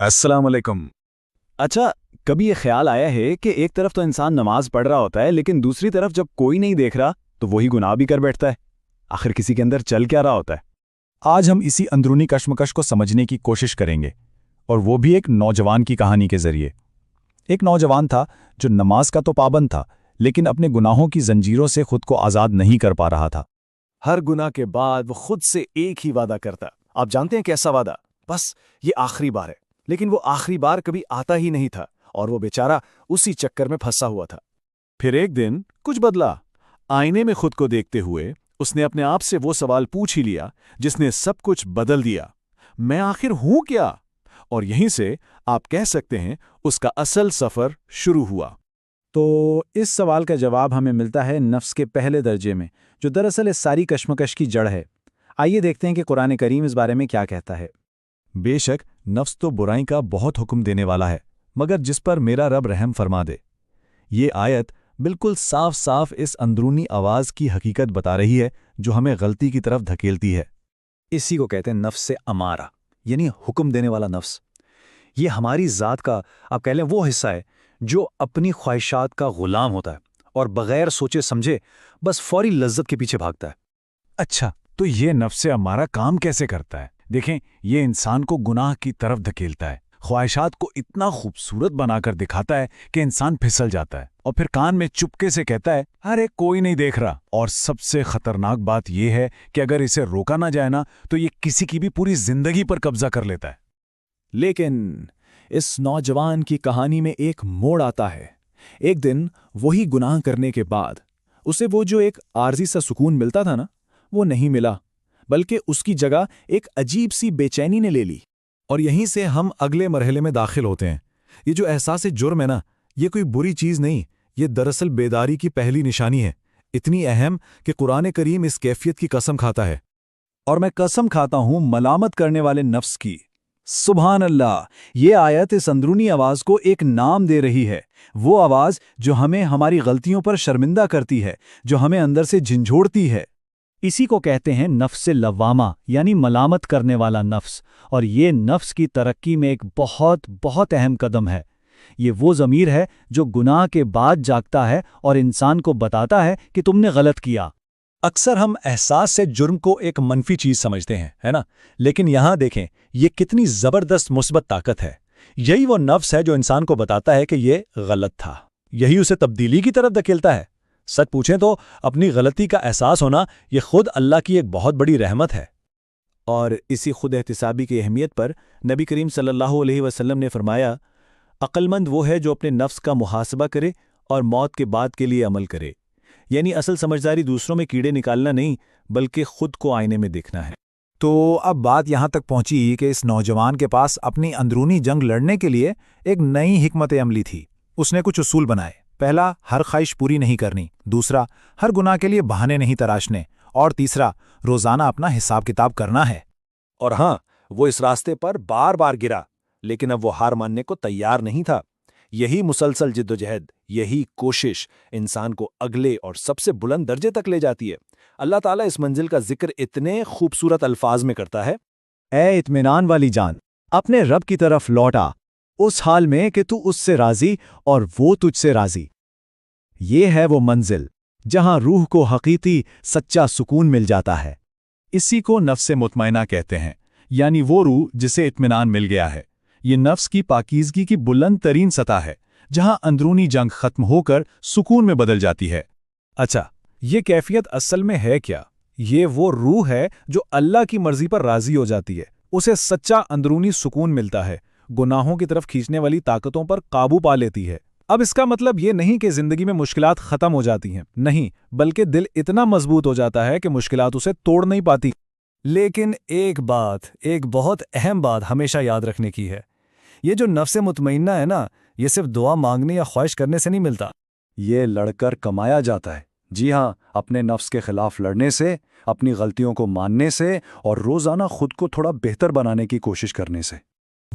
السلام علیکم۔ اچھا، کبھی یہ خیال آیا ہے کہ ایک طرف تو انسان نماز پڑھ رہا ہوتا ہے لیکن دوسری طرف جب کوئی نہیں دیکھ رہا تو وہی گناہ بھی کر بیٹھتا ہے؟ آخر کسی کے اندر چل کیا رہا ہوتا ہے؟ آج ہم اسی اندرونی کشمکش کو سمجھنے کی کوشش کریں گے، اور وہ بھی ایک نوجوان کی کہانی کے ذریعے۔ ایک نوجوان تھا جو نماز کا تو پابند تھا، لیکن اپنے گناہوں کی زنجیروں سے خود کو آزاد نہیں کر پا رہا تھا۔ ہر گناہ کے بعد وہ خود سے ایک ہی وعدہ کرتا۔ آپ جانتے ہیں کیسا وعدہ؟ بس یہ آخری بار ہے۔ لیکن وہ آخری بار کبھی آتا ہی نہیں تھا اور وہ بیچارہ اسی چکر میں پھنسا ہوا تھا۔ پھر ایک دن کچھ بدلا۔ آئینے میں خود کو دیکھتے ہوئے اس نے اپنے آپ سے وہ سوال پوچھ ہی لیا جس نے سب کچھ بدل دیا، میں آخر ہوں کیا؟ اور یہیں سے آپ کہہ سکتے ہیں اس کا اصل سفر شروع ہوا۔ تو اس سوال کا جواب ہمیں ملتا ہے نفس کے پہلے درجے میں، جو دراصل اس ساری کشمکش کی جڑ ہے۔ آئیے دیکھتے ہیں کہ قرآن کریم اس بارے میں کیا کہتا ہے۔ بے شک نفس تو برائی کا بہت حکم دینے والا ہے، مگر جس پر میرا رب رحم فرما دے۔ یہ آیت بالکل صاف صاف اس اندرونی آواز کی حقیقت بتا رہی ہے جو ہمیں غلطی کی طرف دھکیلتی ہے۔ اسی کو کہتے ہیں نفس امارہ، یعنی حکم دینے والا نفس۔ یہ ہماری ذات کا آپ کہہ لیں وہ حصہ ہے جو اپنی خواہشات کا غلام ہوتا ہے اور بغیر سوچے سمجھے بس فوری لذت کے پیچھے بھاگتا ہے۔ اچھا، تو یہ نفس ہمارا کام کیسے کرتا ہے؟ دیکھیں، یہ انسان کو گناہ کی طرف دھکیلتا ہے، خواہشات کو اتنا خوبصورت بنا کر دکھاتا ہے کہ انسان پھسل جاتا ہے، اور پھر کان میں چپکے سے کہتا ہے ارے کوئی نہیں دیکھ رہا۔ اور سب سے خطرناک بات یہ ہے کہ اگر اسے روکا نہ جائے نا تو یہ کسی کی بھی پوری زندگی پر قبضہ کر لیتا ہے۔ لیکن اس نوجوان کی کہانی میں ایک موڑ آتا ہے۔ ایک دن وہی گناہ کرنے کے بعد اسے وہ جو ایک عارضی سا سکون ملتا تھا نا، وہ نہیں ملا، بلکہ اس کی جگہ ایک عجیب سی بے چینی نے لے لی۔ اور یہیں سے ہم اگلے مرحلے میں داخل ہوتے ہیں۔ یہ جو احساس جرم ہے نا، یہ کوئی بری چیز نہیں، یہ دراصل بیداری کی پہلی نشانی ہے، اتنی اہم کہ قرآن کریم اس کیفیت کی قسم کھاتا ہے۔ اور میں قسم کھاتا ہوں ملامت کرنے والے نفس کی۔ سبحان اللہ! یہ آیت اس اندرونی آواز کو ایک نام دے رہی ہے، وہ آواز جو ہمیں ہماری غلطیوں پر شرمندہ کرتی ہے، جو ہمیں اندر سے جھنجھوڑتی ہے۔ اسی کو کہتے ہیں نفس لوامہ، یعنی ملامت کرنے والا نفس، اور یہ نفس کی ترقی میں ایک بہت بہت اہم قدم ہے۔ یہ وہ ضمیر ہے جو گناہ کے بعد جاگتا ہے اور انسان کو بتاتا ہے کہ تم نے غلط کیا۔ اکثر ہم احساس سے جرم کو ایک منفی چیز سمجھتے ہیں، ہے نا؟ لیکن یہاں دیکھیں، یہ کتنی زبردست مثبت طاقت ہے۔ یہی وہ نفس ہے جو انسان کو بتاتا ہے کہ یہ غلط تھا، یہی اسے تبدیلی کی طرف دھکیلتا ہے۔ سچ پوچھیں تو اپنی غلطی کا احساس ہونا یہ خود اللہ کی ایک بہت بڑی رحمت ہے۔ اور اسی خود احتسابی کی اہمیت پر نبی کریم صلی اللہ علیہ وسلم نے فرمایا، عقل مند وہ ہے جو اپنے نفس کا محاسبہ کرے اور موت کے بعد کے لیے عمل کرے۔ یعنی اصل سمجھداری دوسروں میں کیڑے نکالنا نہیں، بلکہ خود کو آئینے میں دیکھنا ہے۔ تو اب بات یہاں تک پہنچی کہ اس نوجوان کے پاس اپنی اندرونی جنگ لڑنے کے لیے ایک نئی حکمت عملی تھی۔ اس نے کچھ اصول بنائے۔ پہلا، ہر خواہش پوری نہیں کرنی۔ دوسرا، ہر گناہ کے لیے بہانے نہیں تراشنے۔ اور تیسرا، روزانہ اپنا حساب کتاب کرنا ہے۔ اور ہاں، وہ اس راستے پر بار بار گرا، لیکن اب وہ ہار ماننے کو تیار نہیں تھا۔ یہی مسلسل جدوجہد، یہی کوشش انسان کو اگلے اور سب سے بلند درجے تک لے جاتی ہے۔ اللہ تعالیٰ اس منزل کا ذکر اتنے خوبصورت الفاظ میں کرتا ہے، اے اطمینان والی جان، اپنے رب کی طرف لوٹا، اس حال میں کہ تو اس سے راضی اور وہ تجھ سے راضی۔ یہ ہے وہ منزل جہاں روح کو حقیقی سچا سکون مل جاتا ہے۔ اسی کو نفس مطمئنہ کہتے ہیں، یعنی وہ روح جسے اطمینان مل گیا ہے۔ یہ نفس کی پاکیزگی کی بلند ترین سطح ہے، جہاں اندرونی جنگ ختم ہو کر سکون میں بدل جاتی ہے۔ اچھا، یہ کیفیت اصل میں ہے کیا؟ یہ وہ روح ہے جو اللہ کی مرضی پر راضی ہو جاتی ہے، اسے سچا اندرونی سکون ملتا ہے، گناہوں کی طرف کھینچنے والی طاقتوں پر قابو پا لیتی ہے۔ اب اس کا مطلب یہ نہیں کہ زندگی میں مشکلات ختم ہو جاتی ہیں، نہیں، بلکہ دل اتنا مضبوط ہو جاتا ہے کہ مشکلات اسے توڑ نہیں پاتی۔ لیکن ایک بہت اہم بات ہمیشہ یاد رکھنے کی ہے، یہ جو نفس مطمئنہ ہے نا، یہ صرف دعا مانگنے یا خواہش کرنے سے نہیں ملتا۔ یہ لڑ کر کمایا جاتا ہے۔ جی ہاں، اپنے نفس کے خلاف لڑنے سے، اپنی غلطیوں کو ماننے سے، اور روزانہ خود کو تھوڑا بہتر بنانے کی کوشش کرنے سے۔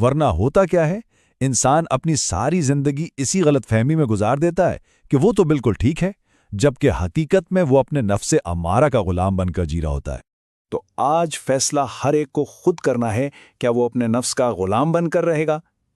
ورنہ ہوتا کیا ہے؟ انسان اپنی ساری زندگی اسی غلط فہمی میں گزار دیتا ہے کہ وہ تو بالکل ٹھیک ہے، جبکہ حقیقت میں وہ اپنے نفس امارہ کا غلام بن کر جی رہا ہوتا ہے۔ تو آج فیصلہ ہر ایک کو خود کرنا ہے، کیا وہ اپنے نفس کا غلام بن کر رہے گا